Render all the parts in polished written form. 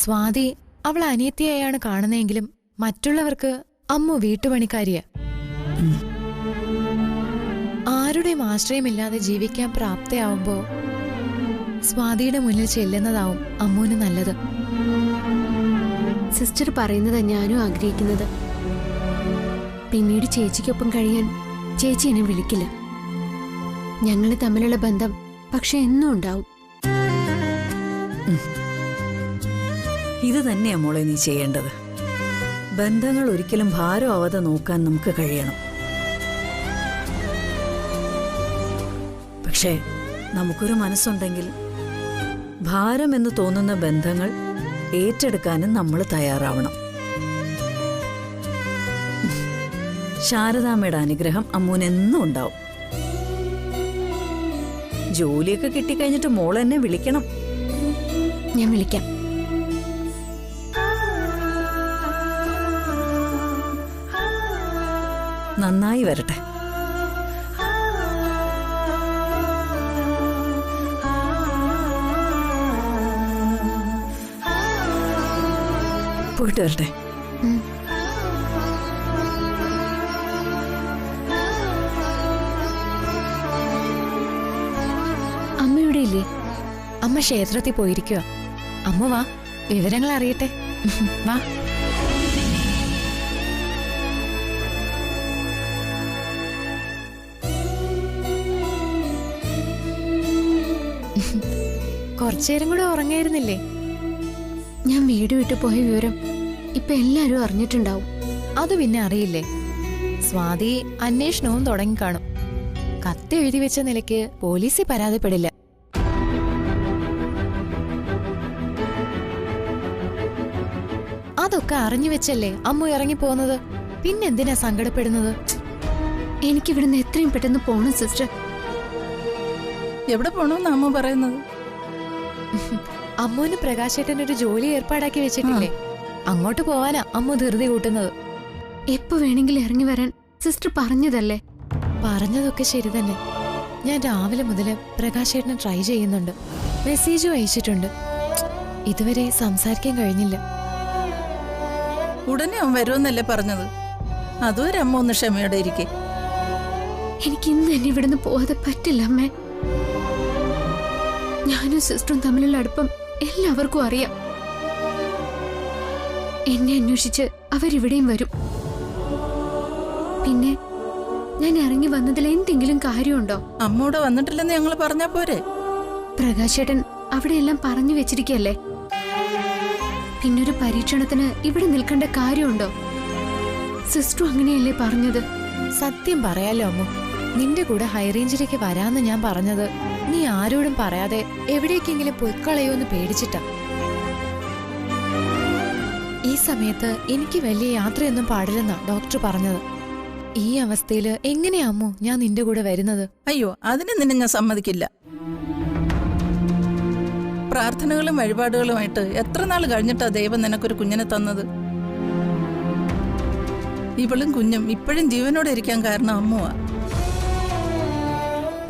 സ്വാതി അവൾ അനിയത്തിയായാണ് കാണുന്നതെങ്കിലും മറ്റുള്ളവർക്ക് അമ്മു വീട്ടുപണിക്കാരിയാ. ആരുടെയും ആശ്രയമില്ലാതെ ജീവിക്കാൻ പ്രാപ്തയാവുമ്പോ സ്വാതിയുടെ മുന്നിൽ ചെല്ലുന്നതാവും അമ്മുവിന് നല്ലത്. സിസ്റ്റർ പറയുന്നത് ഞാനും ആഗ്രഹിക്കുന്നത്. പിന്നീട് ചേച്ചിക്കൊപ്പം കഴിയാൻ ചേച്ചി എന്നെ വിളിക്കില്ല. ഞങ്ങൾ തമ്മിലുള്ള ബന്ധം പക്ഷെ എന്നും ഉണ്ടാവും. ഇത് തന്നെയാ മോളെ നീ ചെയ്യേണ്ടത്. ബന്ധങ്ങൾ ഒരിക്കലും ഭാരമാവാതെ നോക്കാൻ നമുക്ക് കഴിയണം. പക്ഷേ നമുക്കൊരു മനസ്സുണ്ടെങ്കിൽ ഭാരം എന്ന് തോന്നുന്ന ബന്ധങ്ങൾ ഏറ്റെടുക്കാനും നമ്മൾ തയ്യാറാവണം. ശാരദാമ്മയുടെ അനുഗ്രഹം അമ്മൂനെന്നും ഉണ്ടാവും. ജോലിയൊക്കെ കിട്ടിക്കഴിഞ്ഞിട്ട് മോൾ എന്നെ വിളിക്കണം. ഞാൻ വിളിക്കാം. നന്നായി വരട്ടെ. പോയിട്ട് വരട്ടെ. അമ്മയുടെ ഇല്ലേ? അമ്മ ക്ഷേത്രത്തിൽ പോയിരിക്കുക. അമ്മ വാ, വിവരങ്ങൾ അറിയട്ടെ. വാ. കുറച്ചേരം കൂടെ ഉറങ്ങായിരുന്നില്ലേ? ഞാൻ വീട് വിട്ടു പോയ വിവരം ഇപ്പൊ എല്ലാരും അറിഞ്ഞിട്ടുണ്ടാവും. അത് പിന്നെ അറിയില്ലേ? സ്വാതി അന്വേഷണവും തുടങ്ങിക്കാണും. കത്ത് എഴുതി വെച്ച നിലയ്ക്ക് പോലീസിൽ പരാതിപ്പെടില്ല. അതൊക്കെ അറിഞ്ഞു വെച്ചല്ലേ അമ്മ ഇറങ്ങിപ്പോന്നത്. പിന്നെന്തിനാ സങ്കടപ്പെടുന്നത്? എനിക്കിവിടുന്ന് എത്രയും പെട്ടെന്ന് പോണം സിസ്റ്റർ. എവിടെ പോണെന്ന് അമ്മ പറയുന്നത്? അമ്മുവിന് പ്രകാശേട്ടൻ ഒരു ജോലി ഏർപ്പാടാക്കി വെച്ചിട്ടില്ലേ, അങ്ങോട്ട് പോവാനാ അമ്മു ധൃതി കൂട്ടുന്നത്. എപ്പോ വേണമെങ്കിലും ഇറങ്ങി വരാൻ സിസ്റ്റർ പറഞ്ഞതല്ലേ? പറഞ്ഞതൊക്കെ ശരി തന്നെ. ഞാൻ രാവിലെ മുതല് പ്രകാശേട്ടനെ ട്രൈ ചെയ്യുന്നുണ്ട്, മെസ്സേജും അയച്ചിട്ടുണ്ട്. ഇതുവരെ സംസാരിക്കാൻ കഴിഞ്ഞില്ല. ഉടനെ അവൻ വരുമെന്നല്ലേ പറഞ്ഞത്? അതുവരെ അമ്മ ഒന്ന് ക്ഷമയോടെ ഇരിക്കെ. എനിക്ക് ഇന്ന് തന്നെ ഇവിടുന്ന് പോവാതെ പറ്റില്ല അമ്മേ. ഞാനും സിസ്റ്ററും തമ്മിലുള്ള അടുപ്പം എല്ലാവർക്കും അറിയാം. എന്നെ അന്വേഷിച്ച് അവരിവിടെയും വരും. പിന്നെ ഞാൻ ഇറങ്ങി വന്നതിൽ എന്തെങ്കിലും കാര്യമുണ്ടോ? അമ്മൂടെ വന്നിട്ടില്ലെന്ന് ഞങ്ങൾ പറഞ്ഞാ പോരെ? പ്രകാശേട്ടൻ അവിടെയെല്ലാം പറഞ്ഞു വെച്ചിരിക്കല്ലേ. പിന്നൊരു പരീക്ഷണത്തിന് ഇവിടെ നിൽക്കേണ്ട കാര്യമുണ്ടോ? സിസ്റ്ററും അങ്ങനെയല്ലേ പറഞ്ഞത്? സത്യം പറയാലോ അമ്മു, നിന്റെ കൂടെ ഹൈറേഞ്ചിലേക്ക് വരാന്ന് ഞാൻ പറഞ്ഞത് നീ ആരോടും പറയാതെ എവിടേക്കെങ്കിലും പൊയ്ക്കളയോന്ന് പേടിച്ചിട്ടാ. ഈ സമയത്ത് എനിക്ക് വലിയ യാത്രയൊന്നും പാടില്ലെന്നാ ഡോക്ടർ പറഞ്ഞത്. ഈ അവസ്ഥയില് എങ്ങനെയാ അമ്മു ഞാൻ നിന്റെ കൂടെ വരുന്നത്? അയ്യോ, അതിന് നിന്നെ ഞാൻ സമ്മതിക്കില്ല. പ്രാർത്ഥനകളും വഴിപാടുകളുമായിട്ട് എത്ര നാൾ കഴിഞ്ഞിട്ടാ ദൈവം നിനക്കൊരു കുഞ്ഞിനെ തന്നത്. ഇവളും കുഞ്ഞും ഇപ്പോഴും ജീവനോടെ ഇരിക്കാൻ കാരണം അമ്മുവാ.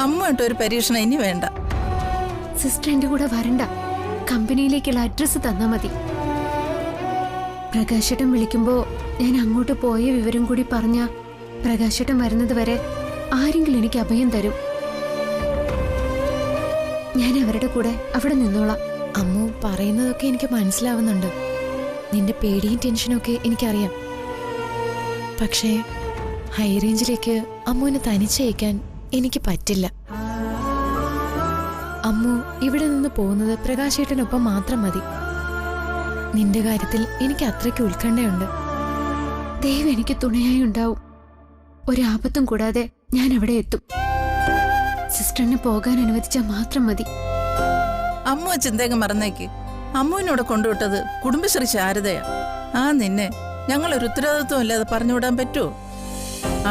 അമ്മുമായിട്ട് ഒരു പരീക്ഷണം ഇനി വേണ്ട. സിസ്റ്റർ എന്റെ കൂടെ വരണ്ട. കമ്പനിയിലേക്കുള്ള അഡ്രസ്സ് തന്നാ മതി. പ്രകാശേട്ടൻ വിളിക്കുമ്പോ ഞാൻ അങ്ങോട്ട് പോയ വിവരം കൂടി പറഞ്ഞ പ്രകാശേട്ടൻ വരുന്നത് വരെ ആരെങ്കിലും എനിക്ക് അഭയം തരും. ഞാൻ അവരുടെ കൂടെ അവിടെ നിന്നോളാം. അമ്മു പറയുന്നതൊക്കെ എനിക്ക് മനസ്സിലാവുന്നുണ്ട്. നിന്റെ പേടിയും ടെൻഷനും ഒക്കെ എനിക്കറിയാം. പക്ഷേ ഹൈറേഞ്ചിലേക്ക് അമ്മുവിനെ തനിച്ചയക്കാൻ എനിക്ക് പറ്റില്ല. അമ്മു ഇവിടെ നിന്ന് പോകുന്നത് പ്രകാശേട്ടനൊപ്പം മാത്രം മതി. നിന്റെ കാര്യത്തിൽ എനിക്ക് അത്രയ്ക്ക് ഉത്കണ്ഠയുണ്ട്. ദൈവം എനിക്ക് തുണയായി ഉണ്ടാവും. ഒരാപത്തും കൂടാതെ ഞാൻ അവിടെ എത്തും. സിസ്റ്ററിന് പോകാൻ അനുവദിച്ചാൽ മാത്രം മതി. അമ്മു ചിന്തയൊക്കെ മറന്നേക്ക്. അമ്മുവിനോട് കൊണ്ടുവിട്ടത് കുടുംബശ്രീ ശാരദയാ. ആ നിന്നെ ഞങ്ങളൊരു ഉത്തരവാദിത്വം ഇല്ലാതെ പറഞ്ഞുവിടാൻ പറ്റുമോ?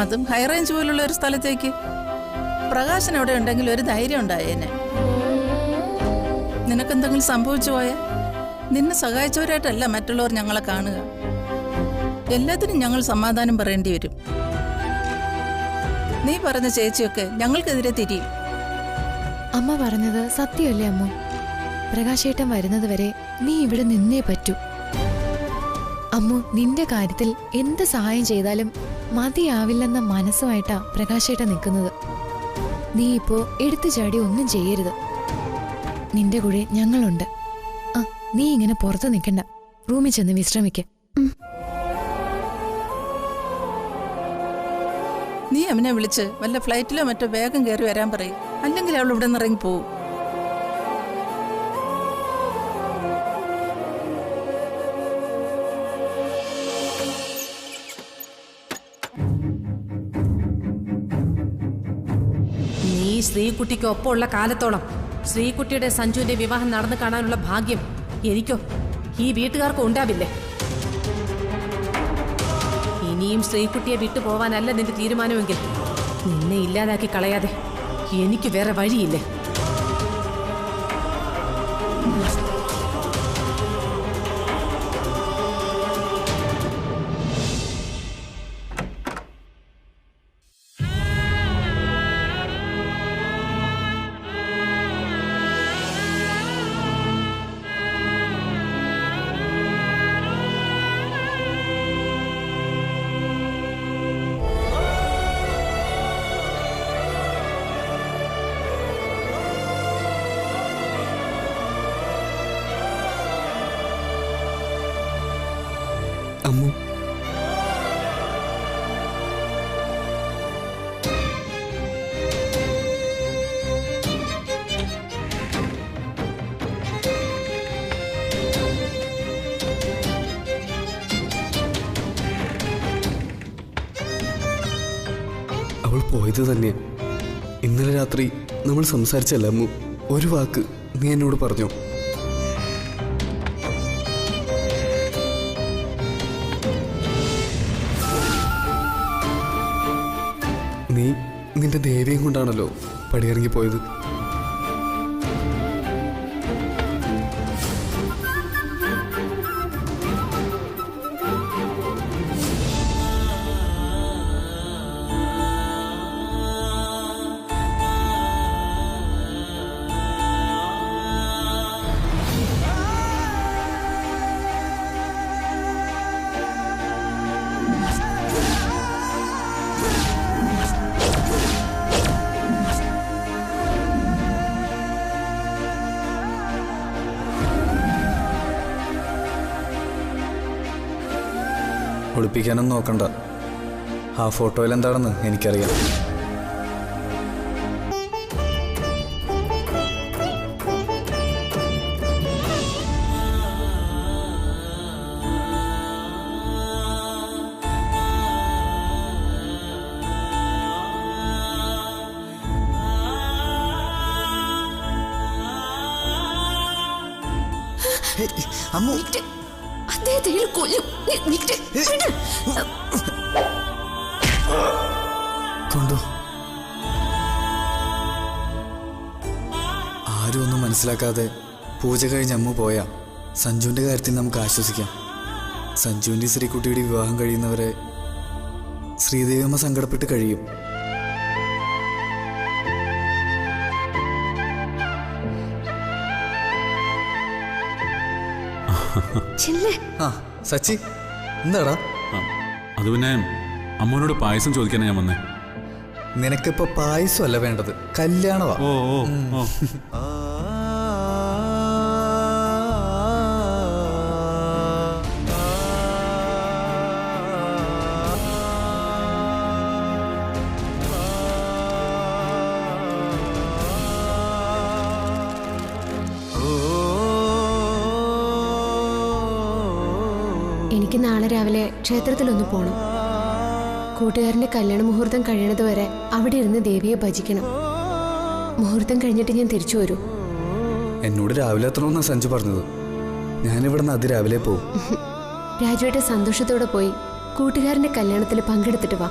അതും ഹൈറേഞ്ച് പോലുള്ള ഒരു സ്ഥലത്തേക്ക്. പ്രകാശൻ അവിടെ ഉണ്ടെങ്കിൽ ഒരു ധൈര്യം ഉണ്ടായേനെ. നിനക്കെന്തെങ്കിലും സംഭവിച്ചു പോയാൽ നിന്നെ സഹായിച്ചവരായിട്ടല്ല മറ്റുള്ളവർ ഞങ്ങളെ കാണുക. എല്ലാത്തിനും ഞങ്ങൾ സമാധാനം പറയേണ്ടി വരും. നീ പറഞ്ഞ ചേച്ചിയൊക്കെ ഞങ്ങൾക്കെതിരെ തിരിയും. അമ്മ പറഞ്ഞത് സത്യമല്ലേ അമ്മു? പ്രകാശേട്ടൻ വരുന്നത് വരെ നീ ഇവിടെ നിന്നേ പറ്റൂ. അമ്മു, നിന്റെ കാര്യത്തിൽ എന്ത് സഹായം ചെയ്താലും മതിയാവില്ലെന്ന മനസ്സുമായിട്ടാ പ്രകാശേട്ട നിൽക്കുന്നത്. നീ ഇപ്പോ എടുത്തു ചാടി ഒന്നും ചെയ്യരുത്. നിന്റെ കൂടെ ഞങ്ങളുണ്ട്. ആ, നീ ഇങ്ങനെ പുറത്തു നിൽക്കണ്ട, റൂമിൽ ചെന്ന് വിശ്രമിക്ക. നീ അവനെ വിളിച്ച് വല്ല ഫ്ലൈറ്റിലോ മറ്റോ വേഗം കയറി വരാൻ പറയും. അല്ലെങ്കിൽ അവൾ ഇവിടെ നിന്ന് ഇറങ്ങി പോവും. നീ ശ്രീകുട്ടിക്കൊപ്പമുള്ള കാലത്തോളം ശ്രീകുട്ടിയുടെ സഞ്ജുവിന്റെ വിവാഹം നടന്നു കാണാനുള്ള ഭാഗ്യം എനിക്കോ ഈ വീട്ടുകാർക്കും ഉണ്ടാവില്ലേ? ഇനിയും ശ്രീകുട്ടിയെ വിട്ടുപോവാനല്ല നിന്റെ തീരുമാനമെങ്കിൽ നിന്നെ ഇല്ലാതാക്കി കളയാതെ എനിക്ക് വേറെ വഴിയില്ലേ. അമ്മു, അവൾ പോയത് തന്നെ. ഇന്നലെ രാത്രി നമ്മൾ സംസാരിച്ചല്ല അമ്മു, ഒരു വാക്ക് നീ എന്നോട് പറഞ്ഞോ? നീ നിന്റെ ദേവിയും കൊണ്ടാണല്ലോ പടിയിറങ്ങി പോയത്. ഒളിപ്പിക്കാനൊന്നും നോക്കണ്ട. ആ ഫോട്ടോയിൽ എന്താണെന്ന് എനിക്കറിയാം. അമ്മു, കൊണ്ടു. ആരും ഒന്നും മനസ്സിലാക്കാതെ പൂജ കഴിഞ്ഞ് അമ്മു പോയാ സഞ്ജുവിന്റെ കാര്യത്തിൽ നമുക്ക് ആശ്വസിക്കാം. സഞ്ജുവിന്റെ ശ്രീകുട്ടിയുടെ വിവാഹം കഴിയുന്നവരെ ശ്രീദേവിയമ്മ സങ്കടപ്പെട്ട് കഴിയും. ആ സച്ചി, എന്താടാ? അത് പിന്നെ അമ്മോനോട് പായസം ചോദിക്കാനാ ഞാൻ വന്നേ. നിനക്കിപ്പോ പായസമല്ല വേണ്ടത്, കല്യാണമാ. ഓ ഓ ഓ എനിക്ക് നാളെ രാവിലെ ക്ഷേത്രത്തിലൊന്ന് പോണം. കൂട്ടുകാരന്റെ കല്യാണ മുഹൂർത്തം കഴിയണതുവരെ അവിടെ ഇരുന്ന് ദേവിയെ ഭജിക്കണം. മുഹൂർത്തം കഴിഞ്ഞിട്ട് ഞാൻ തിരിച്ചു വരൂ. എന്നോട് രാവിലെ എത്തണമെന്നാ സഞ്ജു പറഞ്ഞത്. ഞാനിവിടെ നിന്ന് അതിരാവിലെ പോവും. രാജുവേട്ട സന്തോഷത്തോടെ പോയി കൂട്ടുകാരന്റെ കല്യാണത്തിൽ പങ്കെടുത്തിട്ട് വാ.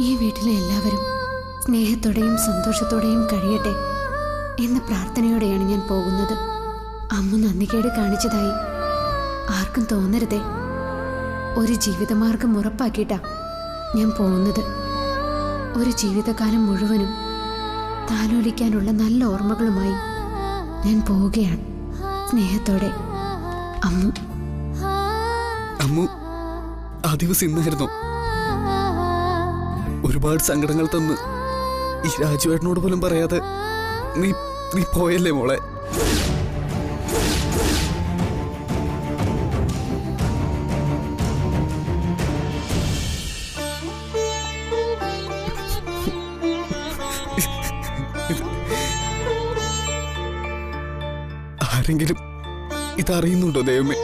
ഈ വീട്ടിലെ എല്ലാവരും സ്നേഹത്തോടെയും സന്തോഷത്തോടെയും കഴിയട്ടെ എന്ന പ്രാർത്ഥനയോടെയാണ് ഞാൻ പോകുന്നത്. അമ്മ നന്ദികേട് കാണിച്ചതായി ആർക്കും തോന്നരുതേ. ഒരു ജീവിതമാർഗം ഉറപ്പാക്കിയിട്ടാ ഞാൻ പോകുന്നത്. ഒരു ജീവിതകാലം മുഴുവനും താലോലിക്കാനുള്ള നല്ല ഓർമ്മകളുമായി ഞാൻ പോവുകയാണ്. സ്നേഹത്തോടെ, അമ്മു. അമ്മു, ആ ദിവസം ഇന്നായിരുന്നു. ഒരുപാട് സങ്കടങ്ങൾ തന്ന് ഈ രാജുവേട്ടനോട് പോലും പറയാതെ നീ പോയല്ലേ മോളെ. ആരെങ്കിലും ഇതറിയുന്നുണ്ടോ ദൈവമേ?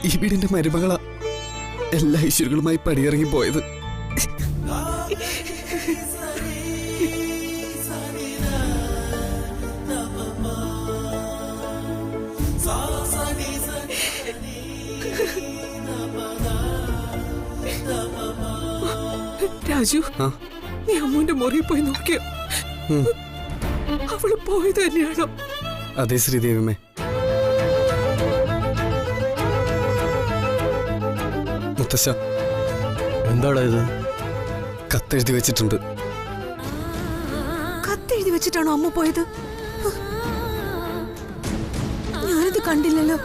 ഈ വീടിന്റെ മരുമകളാ എല്ലാ ഐശ്വര്യങ്ങളുമായി പടിയിറങ്ങി പോയത്. രാജു, നീ അമ്മുവിന്റെ മുറിയിൽ പോയി നോക്കിയോ? അവള് പോയത് തന്നെയാണോ? അതെ ശ്രീദേവിയമ്മേ. മുത്തശ്ശ, എന്താടാ ഇത്? കത്തെഴുതി വെച്ചിട്ടുണ്ട്. കത്തെഴുതി വെച്ചിട്ടാണോ അമ്മ പോയത്? ഞാനിത് കണ്ടില്ലല്ലോ.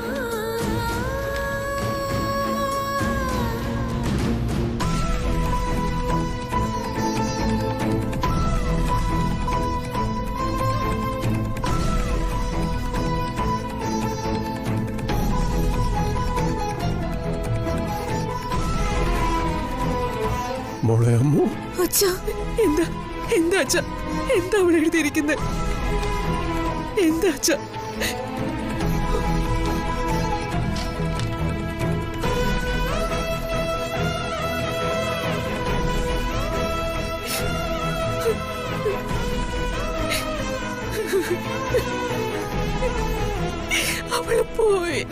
മോളെ അമ്മു. അച്ഛാ, എന്താ എന്താ അച്ഛാ, എന്താ അവൾ എഴുതിയിരിക്കുന്നത്? എന്താ അച്ഛാ? അവള് പോയി.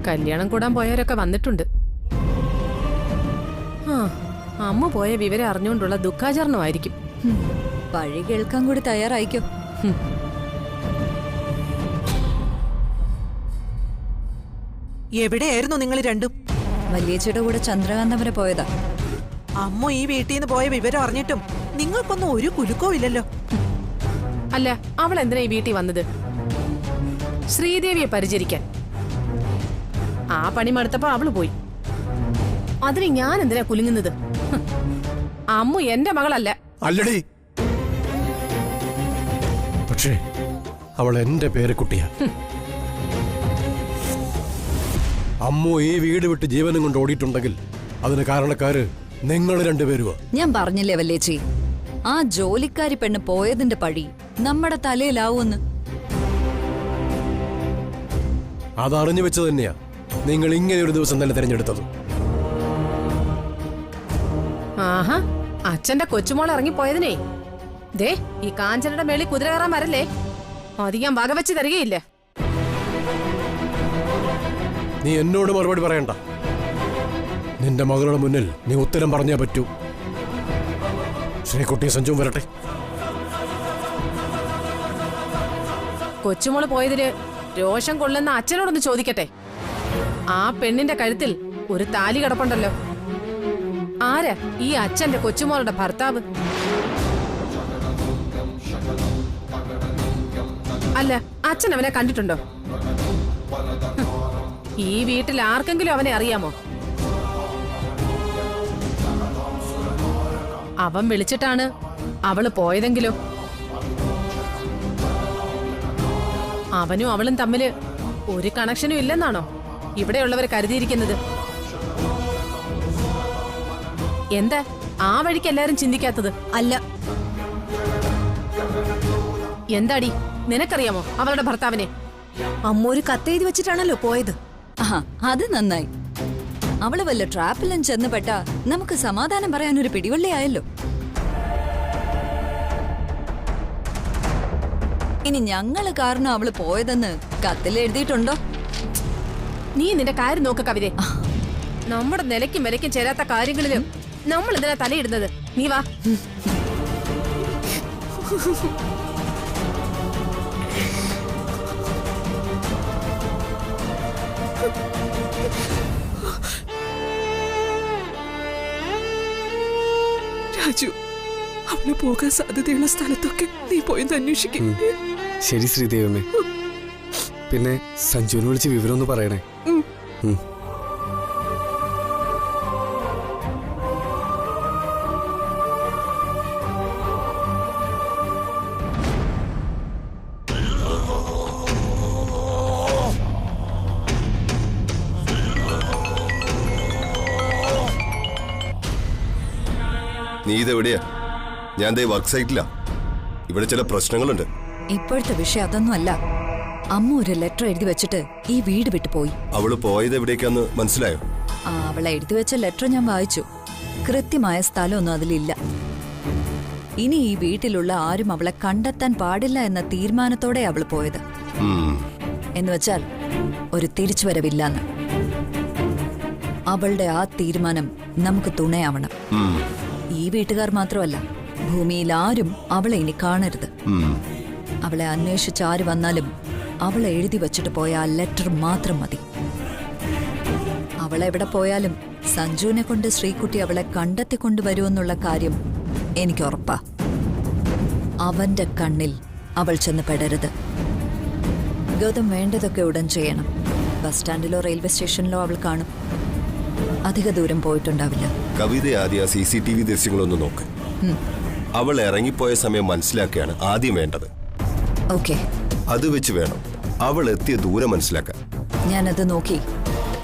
കല്യാണം കൂടാൻ പോയവരൊക്കെ വന്നിട്ടുണ്ട്. ആ, അമ്മ പോയ വിവരം അറിഞ്ഞുകൊണ്ടുള്ള ദുഃഖാചരണമായിരിക്കും. പഴി കേൾക്കാൻ കൂടി തയ്യാറായിക്കോ. എവിടെയായിരുന്നു നിങ്ങൾ രണ്ടും? വലിയച്ചയുടെ കൂടെ ചന്ദ്രകാന്തം വരെ പോയതാ. അമ്മ ഈ വീട്ടിൽ നിന്ന് പോയ വിവരം അറിഞ്ഞിട്ടും നിങ്ങൾക്കൊന്നും ഒരു കുലുക്കോ ഇല്ലല്ലോ. അല്ല, അവൾ എന്തിനാ ഈ വീട്ടിൽ വന്നത്? ശ്രീദേവിയെ പരിചരിക്കാൻ. ആ പണി മടുത്തപ്പോ അവള് പോയി. അതിന് ഞാൻ എന്തിനാ കുലുങ്ങുന്നത്? അമ്മു എന്റെ മകളല്ല. അല്ലടി, പക്ഷേ അവൾ എന്റെ പേരക്കുട്ടിയാ. അമ്മു ഈ വീട് വിട്ട് ജീവനും കൊണ്ട് ഓടിയിട്ടുണ്ടെങ്കിൽ അതിന് കാരണക്കാര് നിങ്ങൾ രണ്ടുപേരുവാ. ഞാൻ പറഞ്ഞില്ലേ വല്ലേച്ചി, ആ ജോലിക്കാരി പെണ്ണ് പോയതിന്റെ പഴി നമ്മുടെ തലയിലാവൂന്ന്. അതറിഞ്ഞു വെച്ച് തന്നെയാ നിങ്ങൾ ഇങ്ങനെ ഒരു ദിവസം തന്നെ തിരഞ്ഞെടുത്തത്. ആഹാ, അച്ഛന്റെ കൊച്ചുമോൾ ഇറങ്ങിപ്പോയതിനേ ദേ ഈ കാഞ്ചനയുടെ മേളിൽ കുതിര കയറാൻ വരല്ലേ. അധികം വകവെച്ച് തരികയില്ല. നീ എന്നോട് മറുപടി പറയണ്ട. നിന്റെ മകളുടെ മുന്നിൽ നീ ഉത്തരം പറഞ്ഞേ പറ്റൂ. ശ്രീകുട്ടിയും സഞ്ജുവും വരട്ടെ. കൊച്ചുമോള് പോയതില് രോഷം കൊള്ളുന്ന അച്ഛനോടൊന്ന് ചോദിക്കട്ടെ. ആ പെണ്ണിന്റെ കഴുത്തിൽ ഒരു താലി കിടപ്പുണ്ടല്ലോ. ആരാ ഈ അച്ഛന്റെ കൊച്ചുമോളുടെ ഭർത്താവ്? അല്ല, അച്ഛൻ അവനെ കണ്ടിട്ടുണ്ടോ? ഈ വീട്ടിൽ ആർക്കെങ്കിലും അവനെ അറിയാമോ? അവൻ വിളിച്ചിട്ടാണ് അവള് പോയതെങ്കിലോ? അവനും അവളും തമ്മില് ഒരു കണക്ഷനും ഇല്ലെന്നാണോ ഇവിടെയുള്ളവർ കരുതിയിരിക്കുന്നത്? എന്താ ആ വഴിക്ക് എല്ലാരും ചിന്തിക്കാത്തത്? അല്ല, എന്താടി, നിനക്കറിയാമോ അവളുടെ ഭർത്താവിനെ? അമ്മ ഒരു കത്തെഴുതി വെച്ചിട്ടാണല്ലോ പോയത്. അത് നന്നായി. അവള് വല്ല ട്രാപ്പിലും ചെന്നുപെട്ട നമുക്ക് സമാധാനം പറയാനൊരു പിടിവള്ളിയായല്ലോ. ഇനി ഞങ്ങള് കാരണം അവള് പോയതെന്ന് കത്തിൽ എഴുതിയിട്ടുണ്ടോ? നീ നിന്റെ കാര്യം നോക്ക കവിതേ. നമ്മുടെ നിലയ്ക്കും വിലയ്ക്കും ചേരാത്ത കാര്യങ്ങളിലും നമ്മൾ എന്തിനാ തലയിടുന്നത്? നീ വാ. രാജു, അവള് പോകാൻ സാധ്യതയുള്ള സ്ഥലത്തൊക്കെ നീ പോയി അന്വേഷിക്കും. ശരി ശ്രീദേവമ്മേ. പിന്നെ സഞ്ജുവിനെ വിളിച്ച് വിവരം ഒന്ന് പറയണേ. നീ ഇതെവിടെയാ? ഞാൻ ദേ വർക്ക് സൈറ്റിലാ. ഇവിടെ ചില പ്രശ്നങ്ങളുണ്ട്. ഇപ്പോഴത്തെ വിഷയം അതൊന്നും അല്ല. അമ്മ ഒരു ലെറ്റർ എഴുതി വെച്ചിട്ട് ഈ വീട് വിട്ടു പോയി. അവള് പോയത് എവിടേക്കാന്ന് മനസ്സിലായോ? അവളെ എഴുതി വെച്ച ലെറ്റർ ഞാൻ വായിച്ചു. കൃത്യമായ സ്ഥലമൊന്നും അതിലില്ല. ഇനി ഈ വീട്ടിലുള്ള ആരും അവളെ കണ്ടെത്താൻ പാടില്ല എന്ന തീരുമാനത്തോടെ അവൾ പോയത്. എന്നുവെച്ചാൽ ഒരു തിരിച്ചുവരവില്ലാന്ന്. അവളുടെ ആ തീരുമാനം നമുക്ക് തുണയാവണം. ഈ വീട്ടുകാർ മാത്രമല്ല, ഭൂമിയിൽ ആരും അവളെ ഇനി കാണരുത്. അവളെ അന്വേഷിച്ച് ആര് വന്നാലും അവളെ എഴുതി വച്ചിട്ട് പോയ ആ ലെറ്റർ മാത്രം മതി. അവളെവിടെ പോയാലും സഞ്ജുവിനെ കൊണ്ട് ശ്രീകുട്ടി അവളെ കണ്ടെത്തിക്കൊണ്ടുവരുമെന്നുള്ള കാര്യം എനിക്ക് ഉറപ്പാ. അവന്റെ കണ്ണിൽ അവൾ ചെന്ന് പെടരുത്. ഗൗതം വേണ്ടതൊക്കെ ഉടൻ ചെയ്യണം. ബസ് സ്റ്റാൻഡിലോ റെയിൽവേ സ്റ്റേഷനിലോ അവൾ കാണും. അധിക ദൂരം പോയിട്ടുണ്ടാവില്ല. കവിത ആദ്യം CCTV ദൃശ്യങ്ങളൊന്ന് നോക്ക്. അവൾ ഇറങ്ങിപ്പോയ സമയം മനസ്സിലാക്കിയാണ് ആദ്യം വേണ്ടത്. ഓക്കെ, അത് വെച്ച് വേണം അവൾ എത്തിയ ദൂരം മനസ്സിലാക്കാൻ. ഞാനത് നോക്കി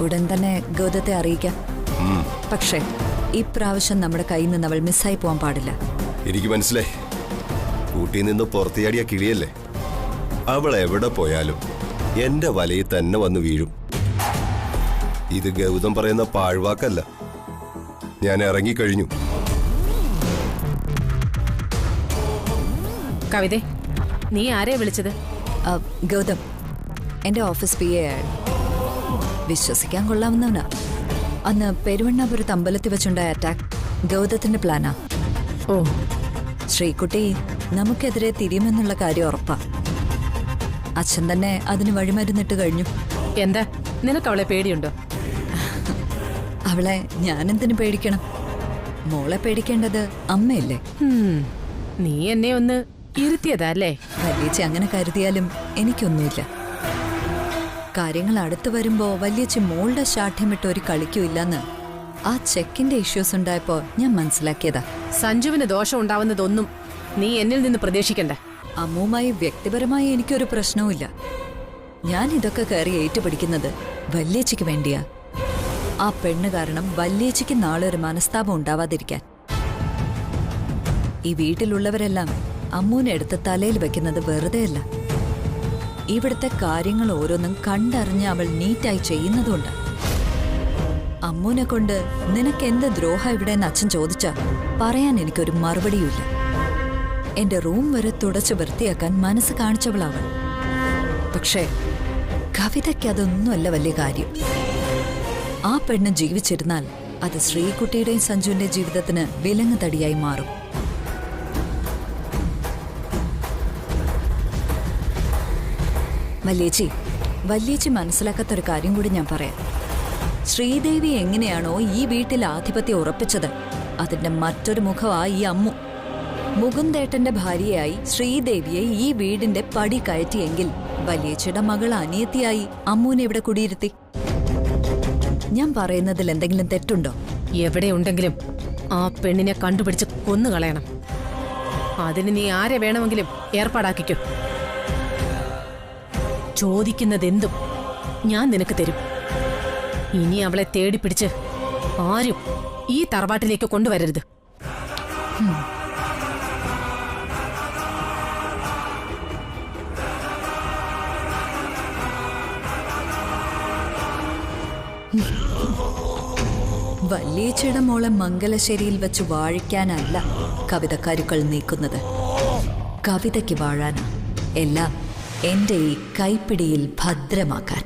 ഉടൻ തന്നെ ഗൗതത്തെ അറിയിക്കാം. പക്ഷേ ഇപ്രാവശ്യം നമ്മുടെ കയ്യിൽ നിന്ന് അവൾ മിസ്സായി പോകാൻ പാടില്ല. എനിക്ക് മനസ്സിലായി. കൂട്ടിൽ നിന്ന് പുറത്തിയാടിയ കിളിയല്ലേ. അവൾ എവിടെ പോയാലും എന്റെ വലയിൽ തന്നെ വന്ന് വീഴും. ഇത് ഗൗതം പറയുന്ന പാഴ്വാക്കല്ല. ഞാൻ ഇറങ്ങിക്കഴിഞ്ഞു. കവിതേ, നീ ആരെയാ വിളിച്ചത്? ഗൗതം, എന്റെ ഓഫീസ് PA ആണ്. വിശ്വസിക്കാൻ കൊള്ളാവുന്നവനാ. അന്ന് പെരുവണ്ണാപുരത്ത് അമ്പലത്തിൽ വെച്ചുണ്ടായ അറ്റാക്ക് ഗൗതത്തിന്റെ പ്ലാനാ. ഓ, ശ്രീകുട്ടി നമുക്കെതിരെ തിരിയുമെന്നുള്ള കാര്യം ഉറപ്പാ. അച്ഛൻ തന്നെ അതിന് വഴിമരുന്നിട്ട് കഴിഞ്ഞു. എന്താ, നിനക്ക് അവളെ പേടിയുണ്ടോ? അവളെ ഞാനെന്തിനു പേടിക്കണം? മോളെ പേടിക്കേണ്ടത് അമ്മയല്ലേ? നീ എന്നെ ഒന്ന് ഇരുത്തിയതല്ലേ? വല്യച്ചി അങ്ങനെ കരുതിയാലും എനിക്കൊന്നുമില്ല. കാര്യങ്ങൾ അടുത്ത് വരുമ്പോ വല്യച്ചി മോളുടെ ശാഠ്യമിട്ട് ഒരു കളിക്കുമില്ലെന്ന് ആ ചെക്കിന്റെ ഇഷ്യൂസ് ഉണ്ടായപ്പോ ഞാൻ മനസ്സിലാക്കിയതാ. സഞ്ജുവിന് ദോഷം ഉണ്ടാവുന്നതൊന്നും നീ എന്നിൽ നിന്ന് പ്രതീക്ഷിക്കണ്ട. അമ്മുമായി വ്യക്തിപരമായി എനിക്കൊരു പ്രശ്നവുമില്ല. ഞാൻ ഇതൊക്കെ കയറി ഏറ്റുപിടിക്കുന്നത് വല്യച്ചിക്ക് വേണ്ടിയാ. ആ പെണ്ണ് കാരണം വല്യേച്ചിക്ക് നാളെ ഒരു മനസ്താപം ഉണ്ടാവാതിരിക്കാൻ. ഈ വീട്ടിലുള്ളവരെല്ലാം അമ്മൂനെ എടുത്ത് തലയിൽ വെക്കുന്നത് വെറുതെയല്ല. ഇവിടുത്തെ കാര്യങ്ങൾ ഓരോന്നും കണ്ടറിഞ്ഞ് അവൾ നീറ്റായി ചെയ്യുന്നതുകൊണ്ട്. അമ്മൂനെ കൊണ്ട് നിനക്ക് എന്ത് ദ്രോഹ ഇവിടെയെന്ന് അച്ഛൻ ചോദിച്ചാ പറയാൻ എനിക്കൊരു മറുപടിയുമില്ല. എന്റെ റൂം വരെ തുടച്ച് വൃത്തിയാക്കാൻ മനസ്സ് കാണിച്ചവളാവൾ. പക്ഷേ കവിതയ്ക്ക് അതൊന്നുമല്ല വലിയ കാര്യം. ആ പെണ്ണ് ജീവിച്ചിരുന്നാൽ അത് ശ്രീകുട്ടിയുടെയും സഞ്ജുവിന്റെ ജീവിതത്തിന് വിലങ്ങ് തടിയായി മാറും. വല്യേച്ചി മനസ്സിലാക്കാത്തൊരു കാര്യം കൂടി ഞാൻ പറയാം. ശ്രീദേവി എങ്ങനെയാണോ ഈ വീട്ടിൽ ആധിപത്യം ഉറപ്പിച്ചത്, അതിന്റെ മറ്റൊരു മുഖമായി ഈ അമ്മു. മുകുന്ദേട്ടന്റെ ഭാര്യയായി ശ്രീദേവിയെ ഈ വീടിന്റെ പടി കയറ്റിയെങ്കിൽ വല്യേച്ചിയുടെ മകൾ അനിയത്തിയായി അമ്മുവിനെ ഇവിടെ കുടിയിരുത്തി. ഞാൻ പറയുന്നതിൽ എന്തെങ്കിലും തെറ്റുണ്ടോ? എവിടെയുണ്ടെങ്കിലും ആ പെണ്ണിനെ കണ്ടുപിടിച്ച് കൊന്നുകളയണം. അതിന് നീ ആരെ വേണമെങ്കിലും ഏർപ്പാടാക്കിക്കോ. ചോദിക്കുന്നതെന്തും ഞാൻ നിനക്ക് തരും. ഇനി അവളെ തേടിപ്പിടിച്ച് ആരും ഈ തറവാട്ടിലേക്ക് കൊണ്ടുവരരുത്. വല്യേച്ചിയുടെ മോളെ മംഗലശ്ശേരിയിൽ വെച്ച് വാഴിക്കാനല്ല കവിതക്കാരുക്കൾ നീക്കുന്നത്. കവിതയ്ക്ക് വാഴാനാ. എല്ലാം എന്റെ ഈ കൈപ്പിടിയിൽ ഭദ്രമാക്കാൻ.